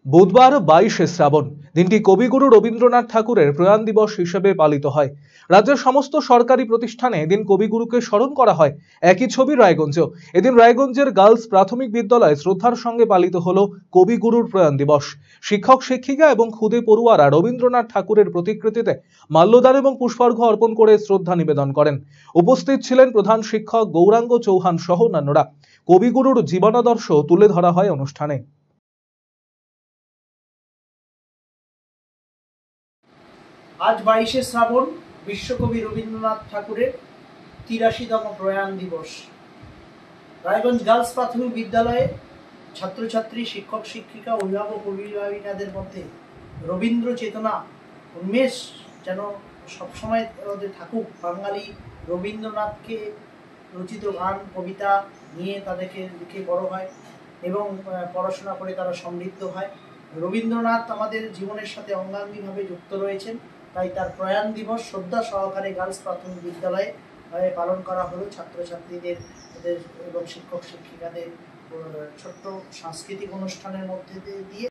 বুধবার 22শে শ্রাবণ দিনটি কবিগুরু রবীন্দ্রনাথ ঠাকুরের প্রয়াণ দিবস হিসেবে পালিত হয়। রাজ্যের সমস্ত সরকারি প্রতিষ্ঠানে এদিন কবিগুরুকে স্মরণ করা হয়। একই ছবি রায়গঞ্জেও। এদিন রায়গঞ্জের গার্লস প্রাথমিক বিদ্যালয়ে শ্রদ্ধার সঙ্গে পালিত হলো কবিগুরুর প্রয়াণ দিবস। শিক্ষক শিক্ষিকা এবং খুদে পড়ুয়ারা রবীন্দ্রনাথ ঠাকুরের প্রতিকৃতিতে মাল্যদান এবং পুষ্পার্ঘ্য অর্পণ করে শ্রদ্ধা নিবেদন করেন। উপস্থিত ছিলেন প্রধান শিক্ষক গৌরাঙ্গ চৌহান সহ অন্যান্যরা। কবিগুরুর জীবনাদর্শ তুলে ধরা হয় অনুষ্ঠানে। আজ 22শে শ্রাবণ বিশ্বকবি রবীন্দ্রনাথ ঠাকুরের ৮৩তম প্রয়াণ দিবস। রায়গঞ্জ গার্লস প্রাথমিক বিদ্যালয়ে ছাত্রছাত্রী, শিক্ষক শিক্ষিকা, অভিভাবক অভিভাবিকাদের মধ্যে রবীন্দ্র চেতনা উন্মেষ যেন সবসময় থাকুক। বাঙালি রবীন্দ্রনাথকে রচিত গান কবিতা নিয়ে তাদেরকে লিখে বড় হয় এবং পড়াশোনা করে তারা সমৃদ্ধ হয়। রবীন্দ্রনাথ আমাদের জীবনের সাথে অঙ্গাঙ্গিভাবে যুক্ত রয়েছেন, তাই তার প্রয়াণ দিবস শ্রদ্ধা সহকারে গার্লস প্রাথমিক বিদ্যালয়ে পালন করা হলো। ছাত্রছাত্রীদের এবং শিক্ষক শিক্ষিকাদের ছোট্ট সাংস্কৃতিক অনুষ্ঠানের মধ্যে দিয়ে